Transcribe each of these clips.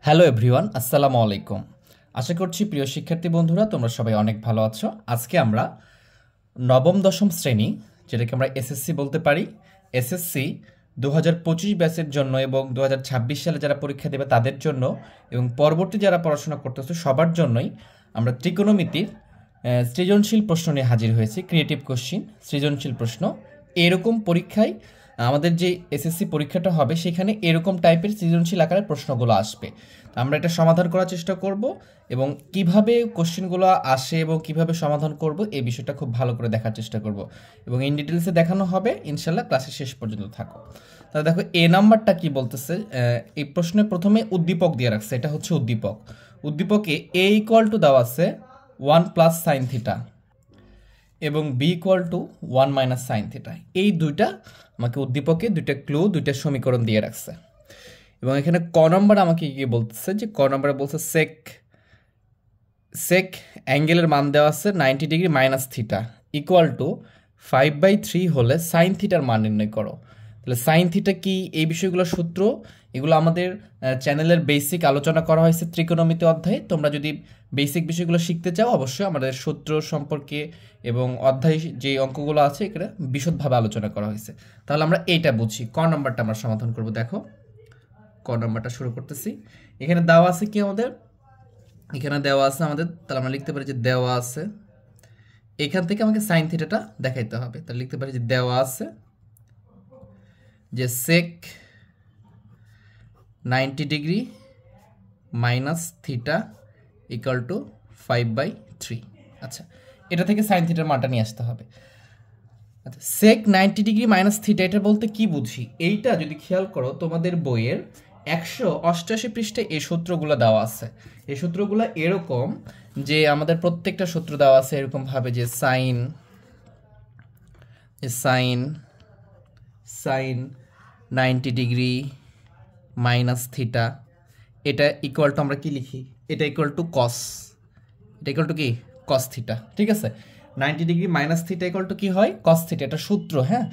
Hello everyone, আসসালামু আলাইকুম। আশা করছি প্রিয় শিক্ষার্থী বন্ধুরা তোমরা সবাই অনেক ভালো আছো। আজকে আমরা নবম দশম শ্রেণী, যেটাকে আমরা এসএসসি বলতে পারি, এসএসসি 2025 ব্যাচের জন্য এবং 2026 সালে যারা পরীক্ষা দেবে তাদের জন্য এবং পরবর্তী যারা পড়াশোনা করতেছে সবার জন্যই আমরা ত্রিকোণমিতির সৃজনশীল প্রশ্ন নিয়ে হাজির হয়েছি। ক্রিয়েটিভ কোশ্চিন, সৃজনশীল প্রশ্ন। এরকম পরীক্ষায় আমাদের যে এসএসসি পরীক্ষাটা হবে সেখানে এরকম টাইপের সৃজনশীল আকারের প্রশ্নগুলো আসবে। আমরা এটা সমাধান করার চেষ্টা করব এবং কিভাবে কোশ্চেনগুলো আসে এবং কিভাবে সমাধান করব এই বিষয়টা খুব ভালো করে দেখার চেষ্টা করব এবং ইন ডিটেলসে দেখানো হবে ইনশাল্লাহ। ক্লাসের শেষ পর্যন্ত থাকো। তাহলে দেখো এ নাম্বারটা কি বলতেছে। এই প্রশ্নে প্রথমে উদ্দীপক দিয়ে রাখছে, এটা হচ্ছে উদ্দীপক। উদ্দীপকে এ ইকুয়াল টু দেওয়া আছে 1 প্লাস সাইন থিটা এবং B equal to 1 minus sine theta. এই দুইটা আমাকে উদ্দীপকে দুইটা ক্লু, দুইটা সমীকরণ দিয়ে রাখছে। এবং এখানে ক নম্বর আমাকে কি বলতেছে, যে ক নম্বরে বলছে সেক অ্যাঙ্গেলের মান দেওয়া আছে 90 degree minus theta equal two 5/3 হলে সাইন থিটার মান নির্ণয় করো। তাহলে সাইন থিটা কি, এই বিষয়গুলো সূত্র, এগুলো আমাদের চ্যানেলের বেসিক আলোচনা করা হয়েছে ত্রিকোণমিতি অধ্যায়ে। তোমরা যদি বেসিক বিষয়গুলো শিখতে চাও অবশ্যই আমাদের সূত্র সম্পর্কে এবং অধ্যায় যে অঙ্কগুলো আছে এখানে বিশদভাবে আলোচনা করা হয়েছে। তাহলে আমরা এইটা বুঝি। ক নম্বরটা আমরা সমাধান করব। দেখো ক নম্বরটা শুরু করতেছি। এখানে দেওয়া আছে কি আমাদের, এখানে দেওয়া আছে আমাদের, তাহলে আমরা লিখতে পারি যে দেওয়া আছে, এখান থেকে আমাকে সাইন থিটাটা দেখাইতে হবে। তাহলে লিখতে পারি যে দেওয়া আছে যে সেক 90 degree minus theta equal two 5/3। আচ্ছা, এটা থেকে সাইন থিটার মানটা নিয়ে আসতে হবে। আচ্ছা, সেক 90 ডিগ্রি মাইনাস থিটা, এটা বলতে কি বুঝি, এইটা যদি খেয়াল করো তোমাদের বইয়ের 188 পৃষ্ঠে এই সূত্রগুলো দেওয়া আছে। এই সূত্রগুলো এরকম যে আমাদের প্রত্যেকটা সূত্র দেওয়া আছে এরকম ভাবে যে sine sine 90 degree minus theta, এটা ইকুয়াল টু আমরা কি লিখি, এটা ইকুয়াল টু কস, এটা ইকুয়াল টু কি কস থিটা। ঠিক আছে, 90 degree minus theta equal two কি হয়, কস থিটা। এটা সূত্র। হ্যাঁ,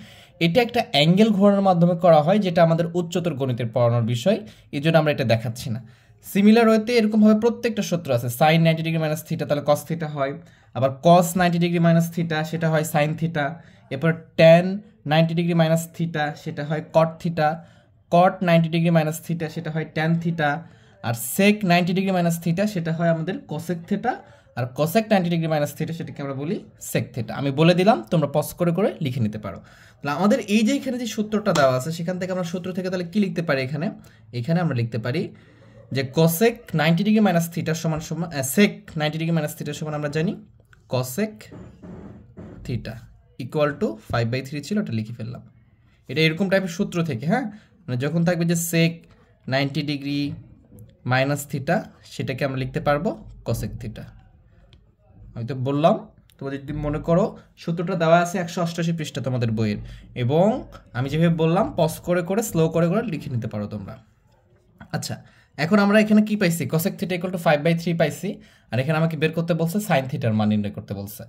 এটা একটা অ্যাঙ্গেল ঘোরানোর মাধ্যমে করা হয়, যেটা আমাদের উচ্চতর গণিতের পড়ানোর বিষয়, এই জন্য আমরা এটা দেখাচ্ছি না। সিমিলার ওয়েতে এরকমভাবে প্রত্যেকটা সূত্র আছে। সাইন 90 ডিগ্রি মাইনাস থিটা তাহলে কস থিটা হয়, আবার কস 90 ডিগ্রি মাইনাস থিটা সেটা হয় সাইন থিটা, এরপর ট্যান 90 ডিগ্রি মাইনাস থিটা সেটা হয় কট থিটা, কট 90 ডিগ্রি মাইনাস থিটা সেটা হয় ট্যান থিটা, আর সেক 90 ডিগ্রি মাইনাস থিটা সেটা হয় আমাদের কোসেক থিটা, আর কোসেক 90 ডিগ্রি মাইনাস থিটা সেটাকে আমরা বলি সেক থিটা। আমি বলে দিলাম, তোমরা পজ করে করে লিখে নিতে পারো। তাহলে আমাদের এই যে এখানে যে সূত্রটা দেওয়া আছে সেখান থেকে আমরা সূত্র থেকে তাহলে কি লিখতে পারি, এখানে আমরা লিখতে পারি যে কোসেক 90 ডিগ্রি মাইনাস থিটার সমান সেক 90 ডিগ্রি মাইনাস থিটার সমান আমরা জানি কোসেক থিটা ইকুয়াল টু 5/3 ছিল, ওটা লিখে ফেললাম। এটা এরকম টাইপের সূত্র থেকে, হ্যাঁ, মানে যখন থাকবে যে সেক 90 ডিগ্রি মাইনাস থিটা সেটাকে আমরা লিখতে পারবো কোসেক থিটা। আমি তো বললাম, তোমরা যদি মনে করো সূত্রটা দেওয়া আছে 188 পৃষ্ঠা তোমাদের বইয়ের, এবং আমি যেভাবে বললাম পজ করে করে স্লো করে করে লিখে নিতে পারো তোমরা। আচ্ছা, এখন আমরা এখানে কি পাইছি, কোসেক থিটা ইকুয়াল টু 5/3 পাইছি, আর এখানে আমাকে বের করতে বলছে সাইন থিটার মান নির্ণয় করতে বলছে।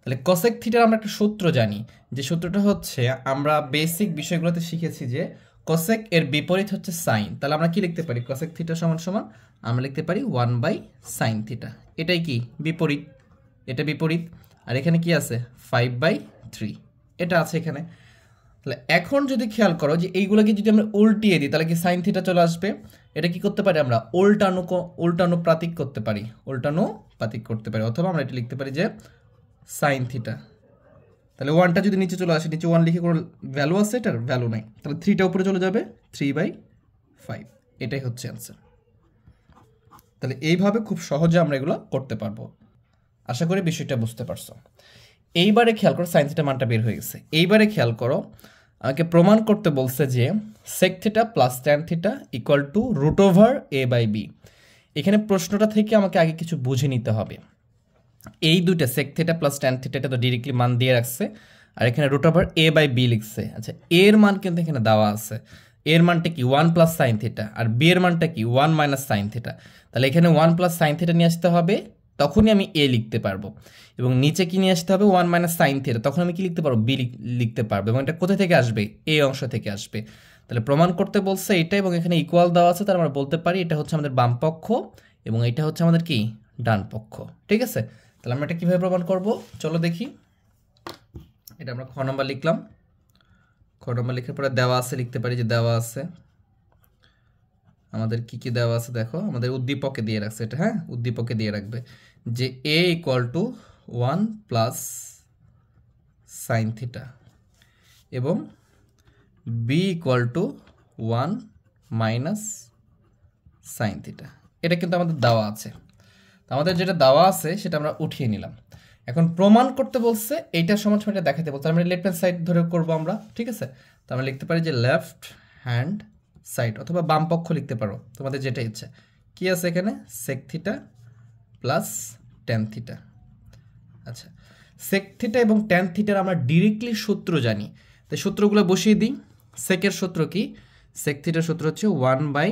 তাহলে কোসেক থিটার আমরা একটা সূত্র জানি, যে সূত্রটা হচ্ছে আমরা বেসিক বিষয়গুলোতে শিখেছি যে কোসেক এর বিপরীত হচ্ছে সাইন। তাহলে আমরা কি লিখতে পারি, কোসেক থিটা সমান সমান আমরা লিখতে পারি 1/sin থিটা। এটাই কি বিপরীত, এটা বিপরীত, আর এখানে কি আছে 5/3 এটা আছে এখানে। তাহলে এখন যদি খেয়াল করো যে এইগুলোকে যদি আমরা উল্টিয়ে দিই তাহলে কি সাইন থিটা চলে আসবে। এটা কি করতে পারি আমরা, উল্টানুপাতিক করতে পারি, অথবা আমরা এটা লিখতে পারি যে সাইন থিটা। তাহলে 1টা যদি নিচে চলে আসে, নিচে 1 লিখে কোনো ভ্যালু আছে, এটার ভ্যালু নাই, তাহলে 3টা উপরে চলে যাবে, 3/5। এটাই হচ্ছে অ্যান্সার। তাহলে এইভাবে খুব সহজে আমরা এগুলো করতে পারবো। আশা করি বিষয়টা বুঝতে পারছো। এইবারে খেয়াল করো সাইন থিটা মানটা বের হয়ে গেছে। এইবারে খেয়াল করো আমাকে প্রমাণ করতে বলছে যে sec theta plus tan theta equal to √a/b। এখানে প্রশ্নটা থেকে আমাকে আগে কিছু বুঝে নিতে হবে। এই দুইটা sec theta plus tan theta এটা তো ডিরেক্টলি মান দিয়ে রাখছে, আর এখানে √a/b লিখছে। আচ্ছা, এর মান কিন্তু এখানে দেওয়া আছে, এর মানটা কি 1 প্লাস সাইন থিটা, আর বি এর মানটা কি 1 মাইনাস সাইন থিটা। তাহলে এখানে 1 প্লাস সাইন থিটা নিয়ে আসতে হবে, তখনই আমি এ লিখতে পারবো, এবং নিচে কি নিয়ে আসতে হবে 1 মাইনাস সাইন থিটা, তখন আমি কি লিখতে পারবো, বি লিখতে পারবো। এবং এটা কোথা থেকে আসবে, এ অংশ থেকে আসবে। তাহলে প্রমাণ করতে বলছে এটা এবং এখানে ইকুয়াল দেওয়া আছে, তার আমরা বলতে পারি এটা হচ্ছে আমাদের বাম পক্ষ এবং এটা হচ্ছে আমাদের কি ডান পক্ষ। ঠিক আছে, তাহলে আমরা এটা কীভাবে প্রমাণ করব চলো দেখি। এটা আমরা খ নম্বর লিখলাম, খ নম্বর লিখার পরে দেওয়া আছে লিখতে পারি যে দেওয়া আছে আমাদের কি কি দেওয়া আছে দেখো, আমাদের উদ্দীপকে দিয়ে রাখছে এটা, হ্যাঁ উদ্দীপকে দিয়ে রাখবে যে a equal to 1 plus sine theta এবং b equal to 1 minus sine theta. এটা কিন্তু আমাদের দেওয়া আছে, আমাদের যেটা দেওয়া আছে সেটা আমরা উঠিয়ে নিলাম। এখন প্রমাণ করতে বলছে এইটার সমান সমান এটা দেখাতে বলছে, আমরা লেফট হ্যান্ড সাইড ধরে করবো আমরা। ঠিক আছে, তো আমরা লিখতে পারি যে লেফট হ্যান্ড সাইড অথবা বাম পক্ষ লিখতে পারো, তোমাদের যেটা ইচ্ছা। কি আছে এখানে sec theta plus tan theta. আচ্ছা, সেক থিটা এবং ট্যান থিটার আমরা ডিরেক্টলি সূত্র জানি, তাই সূত্রগুলো বসিয়ে দিই। সেকের সূত্র কি, সেক থিটার সূত্র হচ্ছে 1 বাই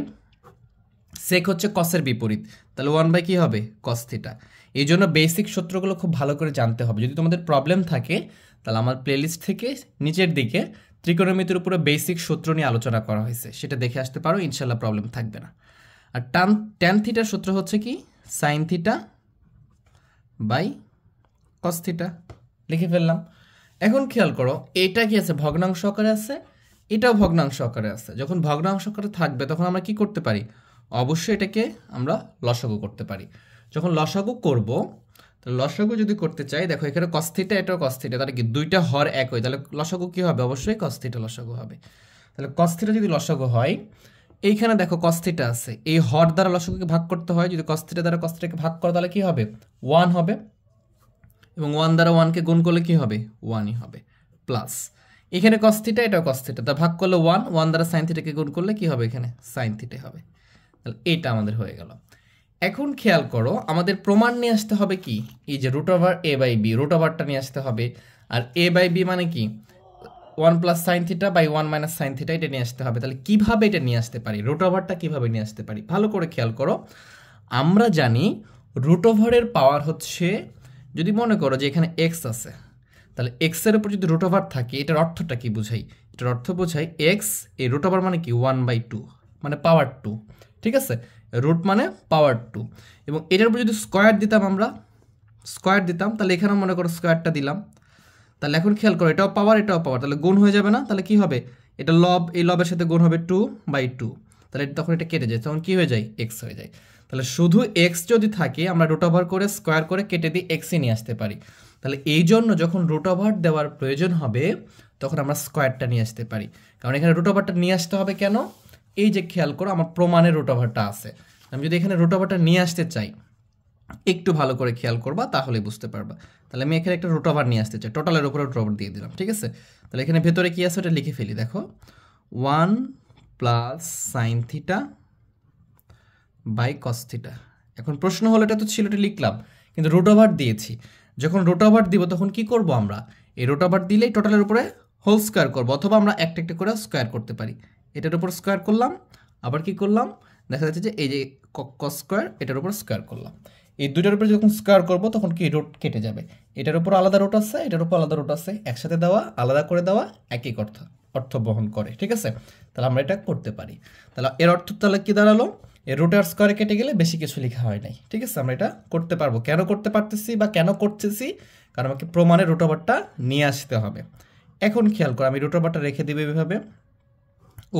সেক হচ্ছে কসের বিপরীত, তাহলে 1 বাই কি হবে কস থিটা। এই জন্য বেসিক সূত্রগুলো খুব ভালো করে জানতে হবে। যদি তোমাদের প্রবলেম থাকে তাহলে আমার প্লেলিস্ট থেকে নিচের দিকে ত্রিকোণমিতির উপরে বেসিক সূত্র নিয়ে আলোচনা করা হয়েছে, সেটা দেখে আসতে পারো, ইনশাল্লাহ প্রবলেম থাকবে না। আর ট্যান থিটার সূত্র হচ্ছে কি sine theta by cos theta, লিখে ফেললাম। এখন খেয়াল করো এইটা কি আছে ভগ্নাংশ আকারে আছে, এটাও ভগ্নাংশ আকারে আছে। যখন ভগ্নাংশ আকারে থাকবে তখন আমরা কি করতে পারি, অবশ্যই এটাকে আমরা লসাগু করতে পারি। যখন লসাগু করব, তাহলে লসাগু যদি করতে চাই দেখো এখানে কস থিটা এটাও কস থিটা, তাহলে কি দুইটা হর এক হয়, তাহলে লসাগু কি হবে অবশ্যই কস থিটা লসাগু হবে। তাহলে কস থিটা যদি লসাগু হয়, এইখানে দেখো কস থিটা আছে, এই হর দ্বারা লসাগুকে ভাগ করতে হয়, যদি কস থিটা দ্বারা কস থিটাকে ভাগ করো তাহলে কি হবে 1 হবে, এবং 1 দ্বারা 1কে গুণ করলে কি হবে 1ই হবে, প্লাস এখানে কস থিটা এটাও কস থিটা, তা ভাগ করলে 1 দ্বারা সাইন থিটাকে গুণ করলে কি হবে এখানে সাইন থিটা হবে। তাহলে এটা আমাদের হয়ে গেল। এখন খেয়াল করো আমাদের প্রমাণ নিয়ে আসতে হবে কি, এই যে root over a by B, root ওভারটা নিয়ে আসতে হবে। আর a বাই বি মানে কি 1 plus sine theta by 1 minus sine theta, এটা নিয়ে আসতে হবে। তাহলে কিভাবে এটা নিয়ে আসতে পারি, রুট ওভারটা কীভাবে নিয়ে আসতে পারি, ভালো করে খেয়াল করো। আমরা জানি রুট ওভারের পাওয়ার হচ্ছে, যদি মনে করো যে এখানে এক্স আছে, তাহলে এক্সের উপর যদি রুট ওভার থাকে এটার অর্থটা কি বোঝাই, এটার অর্থ বোঝাই এক্স, এই রুট ওভার মানে কি 1/2 মানে পাওয়ার 2। ঠিক আছে, রুট মানে পাওয়ার 2, এবং এটার উপর যদি স্কোয়ার দিতাম, আমরা স্কোয়ার দিতাম, তাহলে এখানে মনে করো স্কোয়ারটা দিলাম। তাহলে এখন খেয়াল করো এটাও পাওয়ার এটাও পাওয়ার, তাহলে গুণ হয়ে যাবে না, তাহলে কি হবে এটা লব, এই লবের সাথে গুণ হবে 2/2, তাহলে তখন এটা কেটে যায়, তখন কি হয়ে যায় এক্স হয়ে যায়। তাহলে শুধু এক্স যদি থাকে আমরা রুট ওভার করে স্কোয়ার করে কেটে দিয়ে এক্সই নিয়ে আসতে পারি। তাহলে এই জন্য যখন রুট ওভার দেওয়ার প্রয়োজন হবে তখন আমরা স্কোয়ারটা নিয়ে আসতে পারি, কারণ এখানে রুট ওভারটা নিয়ে আসতে হবে কেন, এই যে খেয়াল করো আমার প্রমাণের রুট ওভারটা আছে, আমি যদি এখানে রুট ওভারটা নিয়ে আসতে চাই একটু ভালো করে খেয়াল করবা তাহলে বুঝতে পারবা। তাহলে আমি এখানে একটা রুট ওভার নিয়ে আসতে চাই, টোটালের উপরে রুট ওভার দিয়ে দিলাম। ঠিক আছে, তাহলে এখানে ভেতরে কি আছে ওটা লিখে ফেলি, দেখো 1 plus sine theta by cos theta. এখন প্রশ্ন হলো এটা তো ছিল, এটা লিখলাম, কিন্তু রুট ওভার দিয়েছি, যখন রুট ওভার দিব তখন কি করব আমরা, এই রুট ওভার দিলেই টোটালের উপরে হোল স্কোয়ার করবো, অথবা আমরা একটা একটা করে স্কোয়ার করতে পারি। এটার উপর স্কোয়ার করলাম, আবার কি করলাম দেখা যাচ্ছে যে এই যে কস স্কোয়ার এটার উপর স্কোয়ার করলাম, এই দুইটার উপরে যখন স্কোয়ার করবো তখন কি রুট কেটে যাবে, এটার উপর আলাদা রুট আছে এটার উপর আলাদা রুট আছে, একসাথে দেওয়া আলাদা করে দেওয়া একই অর্থ বহন করে। ঠিক আছে, তাহলে আমরা এটা করতে পারি। তাহলে এর অর্থ তাহলে কি দাঁড়ালো, এর রুটের স্কোয়ারে কেটে গেলে বেশি কিছু লেখা হয় নাই। ঠিক আছে, আমরা এটা করতে পারবো। কেন করতে পারতেছি বা কেন করতেছি, কারণ আমাকে প্রমাণের রুট ওভারটা নিয়ে আসতে হবে। এখন খেয়াল করো আমি রুট ওভারটা রেখে দিব এইভাবে,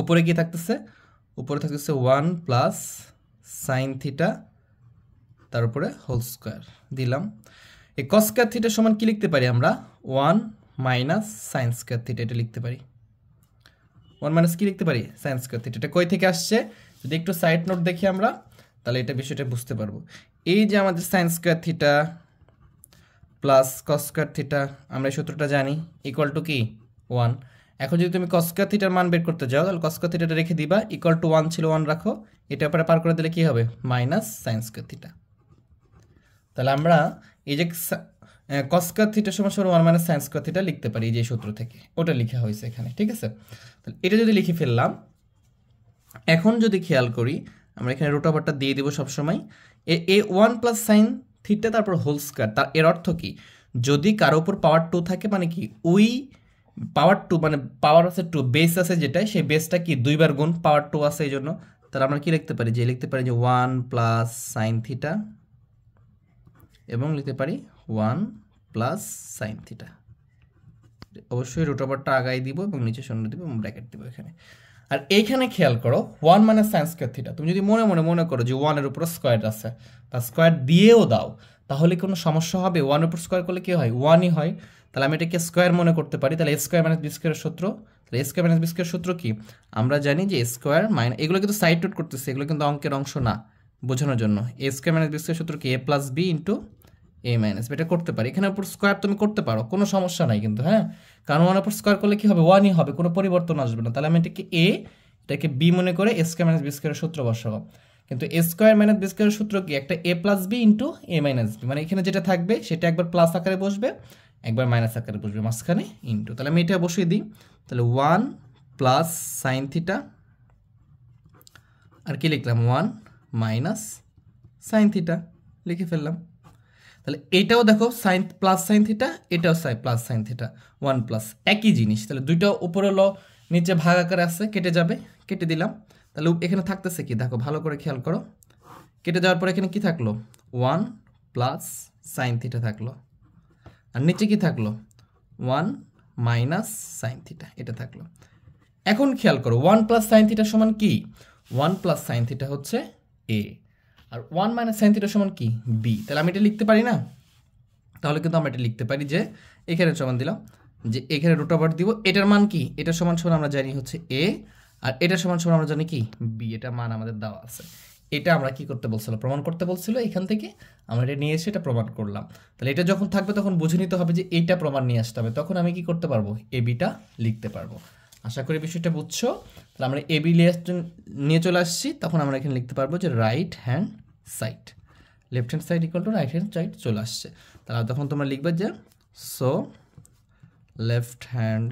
উপরে কি থাকতেছে, উপরে থাকতেছে 1 প্লাস সাইন থিটা তার উপরে হোল স্কোয়ার দিলাম। এই কস স্কোয়ার থিটার সমান কি লিখতে পারি আমরা 1 মাইনাস সাইন স্কোয়ার থিটা, এটা লিখতে পারি 1 মাইনাস কি লিখতে পারি সাইন স্কোয়ার থিটা। এটা কই থেকে আসছে যদি একটু সাইড নোট দেখি আমরা, তাহলে এটা বিষয়টা বুঝতে পারবো। এই যে আমাদের sine square theta plus cos square theta, আমরা এই সূত্রটা জানি ইকুয়াল টু কি 1। এখন যদি তুমি কস স্কোয়ার থিটার মান বের করতে যাও তাহলে কস স্কোয়ার থিটাটা রেখে দিবা, ইকুয়াল টু 1 ছিল 1 রাখো, এটা পরে পার করে দিলে কি হবে মাইনাস সাইন স্কোয়ার থিটা। তাহলে আমরা এই যে কস স্কোয়ার থিটার সমান 1 মাইনাস সাইন স্কোয়ার থিটা লিখতে পারি এই যে সূত্র থেকে, ওটা লেখা হয়েছে এখানে। ঠিক আছে, তাহলে এটা যদি লিখে ফেললাম, এখন যদি খেয়াল করি আমরা এখানে রুট ওভারটা দিয়ে দিব সবসময়, এ 1 প্লাস সাইন থিটা তারপর হোল স্কোয়ার, তার এর অর্থ কি যদি কারো উপর পাওয়ার 2 থাকে মানে কি ওই পাওয়ার 2 মানে পাওয়ার আছে 2, বেস আছে যেটা, সেই বেসটা কি 2 বার গুণ, পাওয়ার 2 আছে এই জন্য। তাহলে আমরা কি লিখতে পারি, যে লিখতে পারি যে 1 প্লাস সাইন থিটা, এবং লিখতে পারি 1 প্লাস সাইন থিটা। অবশ্যই রুট ওভারটা আগাই দিব এবং নিচে শূন্য দিব এবং ব্র্যাকেট দিব এখানে। আর এইখানে খেয়াল করো 1 মানে সাইন স্কোয়ার থিটা, তুমি যদি মনে করো যে 1 এর উপর স্কোয়ার আছে বা স্কোয়ার দিয়েও দাও, তাহলে কোনো সমস্যা হবে? 1 এর উপর স্কোয়ার করলে কি হয়? 1ই হয়। তাহলে আমি এটাকে স্কোয়ার মনে করতে পারি, তাহলে এ স্কোয়ার মাইনাস বি স্কোয়ারের সূত্র। তাহলে এ স্কোয়ার মাইনাস বি স্কোয়ার সূত্র কি? আমরা জানি যে স্কোয়ার মাইনাস, এগুলো কিন্তু সাইড নোট করতেছে, এগুলো কিন্তু অঙ্কের অংশ না, বোঝানোর জন্য। এ স্কোয়ার মাইনাস বি স্কোয়ার সূত্র কি? এ প্লাস বি ইন্টু এ মাইনাস বি। এটা করতে পারি, এখানে উপর স্কোয়ার তুমি করতে পারো, কোনো সমস্যা নাই কিন্তু, হ্যাঁ। কারণ 1 উপর স্কোয়ার করলে কি হবে? 1ই হবে, কোনো পরিবর্তন আসবে না। তাহলে আমি এটাকে এটাকে বি মনে করে এ স্কোয়ার মাইনাস বি স্কোয়ারের সূত্র বসাবো। কিন্তু এ স্কোয়ার মাইনাস বি স্কোয়ারের সূত্র কি? একটা এ প্লাস বি ইন্টু এ মাইনাস বি, মানে এখানে যেটা থাকবে সেটা একবার প্লাস আকারে বসবে, একবার মাইনাস আকারে বসবে, মাঝখানে ইন্টু। তাহলে আমি এটা বসিয়ে দিই, তাহলে 1 প্লাস সাইন থিটা, আর কি লিখলাম? 1 মাইনাস সাইন থিটা লিখে ফেললাম। তাহলে এটাও দেখো সাইন প্লাস সাইন থিটা, এটাও প্লাস সাইন থিটা, 1 প্লাস, একই জিনিস। তাহলে দুইটা উপরে ল নিচে ভাগ আকারে আছে, কেটে যাবে, কেটে দিলাম। তাহলে এখানে থাকতেছে কি দেখো, ভালো করে খেয়াল করো, কেটে যাওয়ার পরে এখানে কি থাকলো? 1 প্লাস সাইন থিটা থাকলো, আর নিচে কি থাকলো? 1 মাইনাস সাইন থিটা, এটা থাকলো। এখন খেয়াল করো 1 প্লাস সাইন থিটা সমান কি? 1 প্লাস সাইন থিটা হচ্ছে এ, আর 1 মাইনাস সাইন থিটা সমান কি? বি। তাহলে আমি এটা লিখতে পারি না? তাহলে কিন্তু আমরা এটা লিখতে পারি যে এখানে সমান দিলাম, যে এখানে রুট ওভার দিব, এটার মান কি? এটা সমান সমান আমরা জানি হচ্ছে এ, আর এটা সমান সমান আমরা জানি কি? বি। এটা মান আমাদের দেওয়া আছে। এটা আমরা কি করতে বলছিল? প্রমাণ করতে বলছিল। এখান থেকে আমরা এটা নিয়ে এসে এটা প্রমাণ করলাম। তাহলে এটা যখন থাকবে তখন বুঝে নিতে হবে যে এইটা প্রমাণ নিয়ে আসতে হবে, তখন আমি কি করতে পারবো? এ বিটা লিখতে পারবো। আশা করি বিষয়টা বুঝছো। তাহলে আমরা এ বি নিয়ে চলে আসছি, তখন আমরা এখানে লিখতে পারবো যে right hand side, left hand side equal to right hand side চলে আসছে। তাহলে তখন তোমরা লিখবে যে so left hand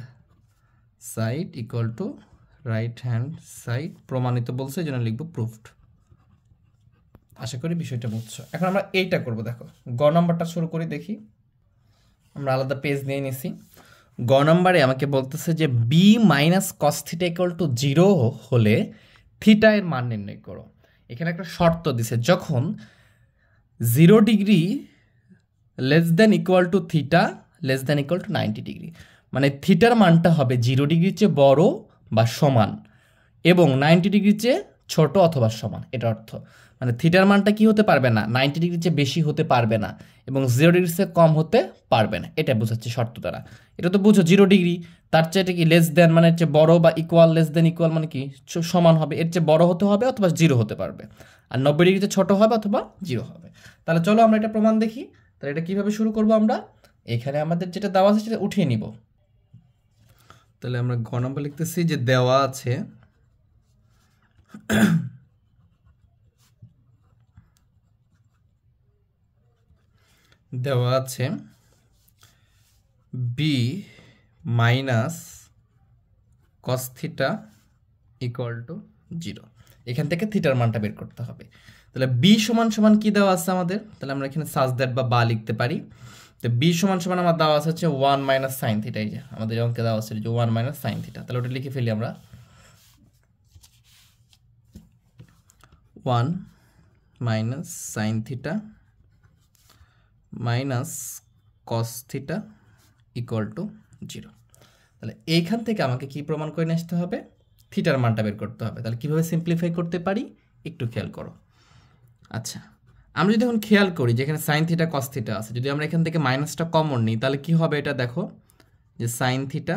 side equal to right hand side, প্রমাণিত বলছে এই জন্য লিখবো প্রুফড। আশা করি বিষয়টা বুঝছো। এখন আমরা এইটা করব, দেখো গ নাম্বারটা শুরু করি, দেখি। আমরা আলাদা পেজ নিয়ে নিছি। গ নাম্বারে আমাকে বলতেছে যে B minus cos theta equal to 0 হলে থিটা এর মান নির্ণয় করো। এখানে একটা শর্ত দিছে, যখন 0 degree less than equal to theta less than equal to 90 degree, মানে থিটার মানটা হবে 0 ডিগ্রির চেয়ে বড় বা সমান এবং 90 ডিগ্রির চেয়ে ছোট অথবা সমান। এটা অর্থ মানে থিটার মানটা কি হতে পারবে না? 90 ডিগ্রির চেয়ে বেশি হতে পারবে না এবং 0 ডিগ্রির চেয়ে কম হতে পারবে না। এটা বোঝাচ্ছে শর্ত দ্বারা। এটা তো বুঝো 0 ডিগ্রি, তার চেয়ে এটা কি লেস দেন মানে এর চেয়ে বড়, বা ইকুয়াল লেস দেন ইকুয়াল মানে কি সমান হবে, এর চেয়ে বড় হতে হবে অথবা 0 হতে পারবে, আর 90 ডিগ্রিতে ছোট হবে অথবা 0 হবে। তাহলে চলো আমরা এটা প্রমাণ দেখি। তাহলে এটা কিভাবে শুরু করব? আমরা এখানে আমাদের যেটা দেওয়া আছে সেটা উঠিয়ে নিব। তাহলে আমরা গ নম্বর লিখতেছি যে দেওয়া আছে দেওয়া আছে B minus cos theta equal to 0। এখান থেকে থিটার মানটা বের করতে হবে। তাহলে বি সমান সমান কি দেওয়া আছে আমাদের? তাহলে আমরা এখানে সাজ দ্যাট বা লিখতে পারি। তো বি সমান সমান আমার দেওয়া আছে হচ্ছে 1 মাইনাস সাইন থিটা। এই যে আমাদের অঙ্কে দেওয়া আছে যে 1 মাইনাস সাইন থিটা। তাহলে ওটা লিখে ফেলি আমরা, 1 minus sine theta minus cos theta equal to 0। তাহলে এইখান থেকে আমাকে কি প্রমাণ করে নিয়ে আসতে হবে? থিটার মানটা বের করতে হবে। তাহলে কিভাবে সিম্পলিফাই করতে পারি একটু খেয়াল করো। আচ্ছা, আমরা যদি এখন খেয়াল করি যে এখানে সাইন থিটা কস থিটা আছে, যদি আমরা এখান থেকে মাইনাসটা কমন নিই তাহলে কি হবে? এটা দেখো যে sign theta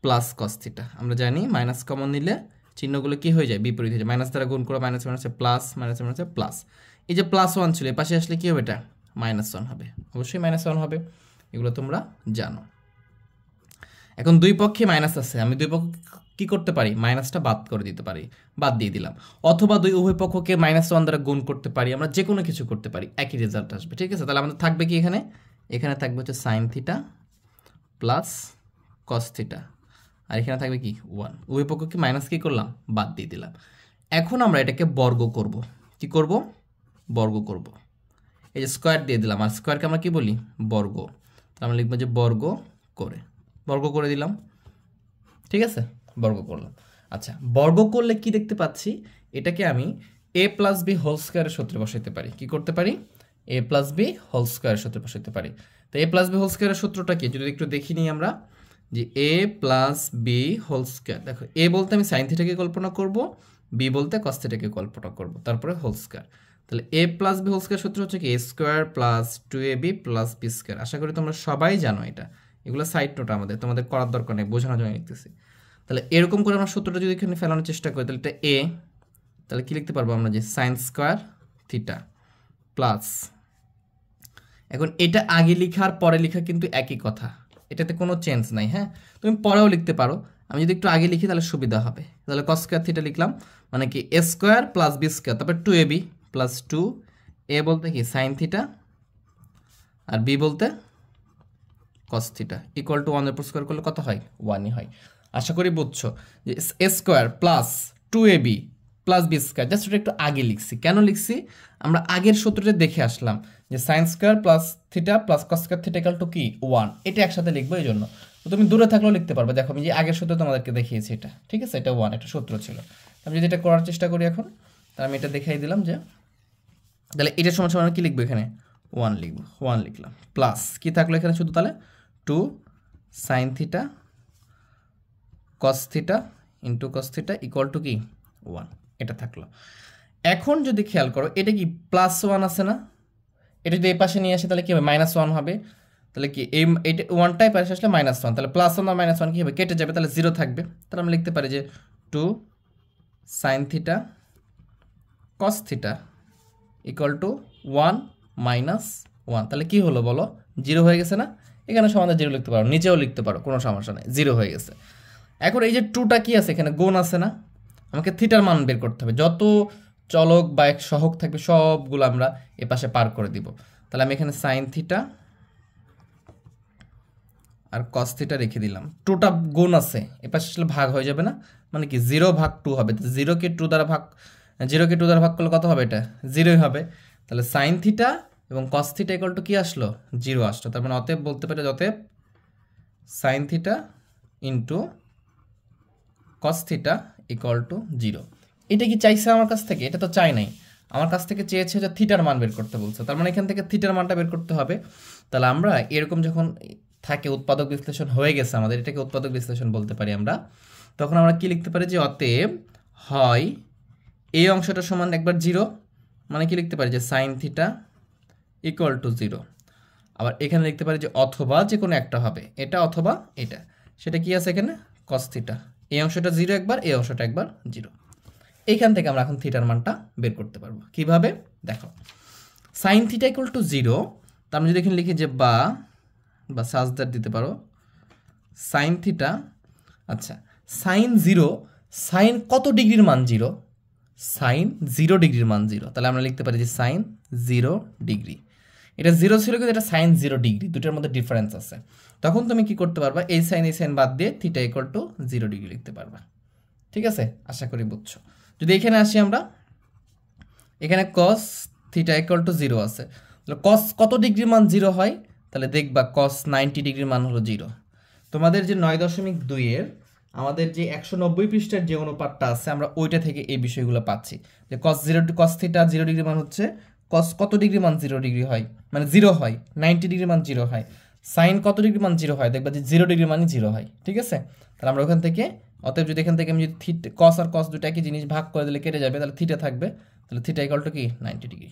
plus cos theta. আমরা জানি মাইনাস কমন নিলে চিহ্নগুলো কি হয়ে যায়? বিপরীত হয়ে যায়। মাইনাস দ্বারা গুণ করো, মাইনাস মাইনাসে প্লাস, মাইনাস মাইনাসে প্লাস। এই যে +1 ছিল, এর পাশে আসলে কি হবে? এটা -1 হবে, অবশ্যই -1 হবে, এগুলো তোমরা জানো। এখন দুই পক্ষে মাইনাস আছে, আমি দুই পক্ষ কি করতে পারি? মাইনাসটা বাদ করে দিতে পারি, বাদ দিয়ে দিলাম। অথবা উভয় পক্ষকে -1 দ্বারা গুণ করতে পারি, আমরা যে কোনো কিছু করতে পারি, একই রেজাল্ট আসবে। ঠিক আছে, তাহলে আমাদের থাকবে কি এখানে? এখানে থাকবে হচ্ছে sine theta plus cos theta, আর এখানে থাকবে কি 1। উভয় পক্ষকে মাইনাস কি করলাম? বাদ দিয়ে দিলাম। এখন আমরা এটাকে বর্গ করব। কি করব? বর্গ করব। এই যে স্কোয়ার দিয়ে দিলাম, আর স্কোয়ারকে আমরা কি বলি? বর্গ। তাহলে আমরা লিখবো যে বর্গ করে। বর্গ করে দিলাম, ঠিক আছে, বর্গ করলাম। আচ্ছা, বর্গ করলে কি দেখতে পাচ্ছি, এটাকে আমি a প্লাস বি হোল স্কোয়ারের সূত্রে বসাইতে পারি। কি করতে পারি? a প্লাস বি হোল স্কোয়ারের সূত্রে বসাইতে পারি। তো a প্লাস বি হোল স্কোয়ারের সূত্রটা কি যদি একটু দেখি নিই আমরা, যে a plus B whole square, দেখো a বলতে আমি সাইন থিটাকে কল্পনা করব, b বলতে কস থিটাকে কল্পনা করব, তারপরে হোল স্কোয়ার। তাহলে a plus B whole square সূত্র হচ্ছে কি a square plus 2ab plus B square. আশা করি তোমরা সবাই জানো এটা, এগুলো সাইড নোট আমাদের, তোমাদের করার দরকার নেই, বোঝানোর জন্য লিখতেছি। তাহলে এরকম করে আমরা সূত্রটা যদি এখানে ফেলানোর চেষ্টা করি, তাহলে এটা a, তাহলে কি লিখতে পারবো আমরা, যে সাইন স্কোয়ার থিটা প্লাস, এখন এটা আগে লেখা আর পরে লেখা কিন্তু একই কথা, এটাতে কোনো চেঞ্জ নাই। হ্যাঁ, তুমি পরেও লিখতে পারো, আমি যদি একটু আগে লিখি তাহলে সুবিধা হবে। তাহলে কস স্কোয়ার থিটা লিখলাম, মানে কি এ স্কোয়ার প্লাস বি স্কোয়ার, তারপর 2ab প্লাস 2a বলতে কি সাইন থিটা আর b বলতে কস থিটা ইকুয়াল টু 1 এর উপর স্কোয়ার করলে কত হয়? 1ই হয়। আশা করি বুঝছো যে A square plus 2ab plus B square, just ওটা একটু আগে লিখছি। কেন লিখছি? আমরা আগের সূত্রটা দেখে আসলাম যে sine square plus theta plus cos square theta equal two কি 1, এটা একসাথে লিখবো এই জন্য। তো তুমি দূরে থাকলেও লিখতে পারবে, দেখো আমি যে আগের সূত্র তোমাদেরকে দেখিয়েছি এটা, ঠিক আছে, এটা 1 একটা সূত্র ছিল। আমি যদি এটা করার চেষ্টা করি এখন, তাহলে আমি এটা দেখাই দিলাম যে, তাহলে এটার সমান সমান কি লিখবো এখানে? 1 লিখবো, 1 লিখলাম, প্লাস কি থাকলো এখানে শুধু, তাহলে 2 sine theta cos theta into cos theta equal two কি 1, এটা থাকলো। এখন যদি খেয়াল করো, এটা কি প্লাস 1 আছে না, এটা যদি এই পাশে নিয়ে আসে তাহলে কি হবে? -1 হবে। তাহলে কি এই এটা 1টাই পাশে আসলে -1, তাহলে +1 আর -1 কি হবে? কেটে যাবে, তাহলে 0 থাকবে। তাহলে আমরা লিখতে পারি যে 2 sine theta cos theta equal to 1 - 1। তাহলে কি হলো বলো? 0 হয়ে গেছে না? এখানে সমাধান 0 লিখতে পারো, নিচেও লিখতে পারো, কোনো সমস্যা নেই, 0 হয়ে গেছে। এখন এই যে 2টা কি আছে এখানে, গুণ আছে না, আমাকে থিটার মান বের করতে হবে। যত চলক বা এক সহগ থাকবে সবগুলো আমরা এ পাশে পার করে দিব। তাহলে আমি এখানে সাইন থিটা আর কস থিটা রেখে দিলাম, 2টা গুণ আছে, এ পাশে আসলে ভাগ হয়ে যাবে না, মানে কি 0/2 হবে। 0কে 2 দ্বারা ভাগ করলে কত হবে? এটা 0ই হবে। তাহলে সাইন থিটা এবং কস থিটা ইকুয়াল টু কি আসলো? 0 আসলো। তার মানে অতএব বলতে পারি, অতএব sine theta into cos theta equal to 0। এটা কি চাইছে আমার কাছ থেকে? এটা তো চাই নাই, আমার কাছ থেকে চেয়েছে যে থিটার মান বের করতে বলছে, তার মানে এখান থেকে থিটার মানটা বের করতে হবে। তাহলে আমরা এরকম যখন থাকে, উৎপাদক বিশ্লেষণ হয়ে গেছে আমাদের, এটাকে উৎপাদক বিশ্লেষণ বলতে পারি আমরা, তখন আমরা কি লিখতে পারি যে অতএব হয় এই অংশটা সমান একবার 0, মানে কি লিখতে পারি যে সাইন থিটা ইকুয়াল টু 0। আবার এখানে লিখতে পারি যে অথবা যে কোনো একটা হবে, এটা অথবা এটা, সেটা কি আছে এখানে? কস থিটা, এই অংশটা 0 একবার, এই অংশটা একবার 0। এইখান থেকে আমরা এখন থিটার মানটা বের করতে পারবো। কিভাবে? দেখো, সাইন থিটা ইকুয়াল টু 0, তার আমি যদি এখানে লিখি যে বা সাজদার দিতে পারো সাইন থিটা, আচ্ছা সাইন 0, সাইন কত ডিগ্রির মান 0? সাইন 0 ডিগ্রির মান 0, তাহলে আমরা লিখতে পারি যে সাইন 0 ডিগ্রি। এটা 0 ছিল কিন্তু এটা সাইন 0 ডিগ্রি, দুটোর মধ্যে ডিফারেন্স আছে। তখন তুমি কি করতে পারবা? এই সাইন বাদ দিয়ে থিটা ইকুয়াল টু 0 ডিগ্রি লিখতে পারবা। ঠিক আছে, আশা করি বুঝছো। যদি এখানে আসি আমরা, এখানে কস থিটা ইকুয়াল টু 0 আছে, তাহলে কস কত ডিগ্রির মান 0 হয়? তাহলে দেখবা কস 90 ডিগ্রির মান হলো 0। তোমাদের যে 9.2 এর আমাদের যে 190 পৃষ্ঠার যে অনুপাতটা আছে, আমরা ওইটা থেকে এই বিষয়গুলো পাচ্ছি, যে কস থিটা 0 ডিগ্রি মান হচ্ছে, কস কত ডিগ্রি মান 0 ডিগ্রি হয়, মানে 0 হয়, 90 ডিগ্রি মান 0 হয়। সাইন কত ডিগ্রি মান 0 হয়? দেখবা যে 0 ডিগ্রি মানই 0 হয়। ঠিক আছে, তাহলে আমরা ওখান থেকে, অতএব যদি এখান থেকে আমি যদি কস আর কস দুটো একই জিনিস, ভাগ করে দিলে কেটে যাবে, তাহলে থিটা থাকবে, তাহলে থিটা ইকুয়াল টু কি 90 ডিগ্রি।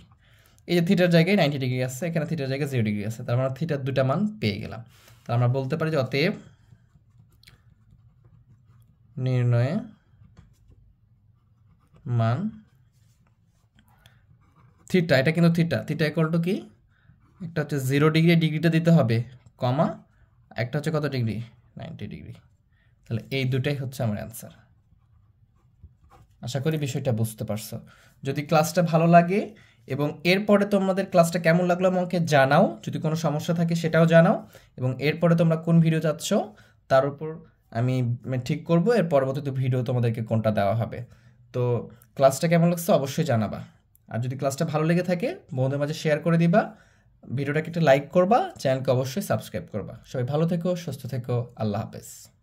এই যে থিটার জায়গায় 90 ডিগ্রি আছে, এখানে থিটার জায়গায় 0 ডিগ্রি আছে, তার মানে থিটার দুটা মান পেয়ে গেলাম। তাহলে আমরা বলতে পারি যে অতএব নির্ণয়ে মান থিটা, এটা কিন্তু থিটা ইকুয়াল টু কি, একটা হচ্ছে 0 ডিগ্রি, ডিগ্রিটা দিতে হবে কমা, একটা হচ্ছে কত ডিগ্রি? 90 ডিগ্রি। তাহলে এই দুটাই হচ্ছে আমার অ্যান্সার। আশা করি বিষয়টা বুঝতে পারছো। যদি ক্লাসটা ভালো লাগে এবং এরপরে তোমাদের ক্লাসটা কেমন লাগলো আমাকে জানাও, যদি কোনো সমস্যা থাকে সেটাও জানাও, এবং এরপরে তোমরা কোন ভিডিও চাচ্ছ তার উপর আমি ঠিক করব, এর পরবর্তীতে ভিডিও তোমাদেরকে কোনটা দেওয়া হবে। তো ক্লাসটা কেমন লাগছে অবশ্যই জানাবা, আর যদি ক্লাসটা ভালো লেগে থাকে বন্ধুদের মাঝে শেয়ার করে দিবা, ভিডিওটাকে একটা লাইক করবা, চ্যানেলকে অবশ্যই সাবস্ক্রাইব করবা। সবাই ভালো থেকো, সুস্থ থেকো, আল্লাহ হাফেজ।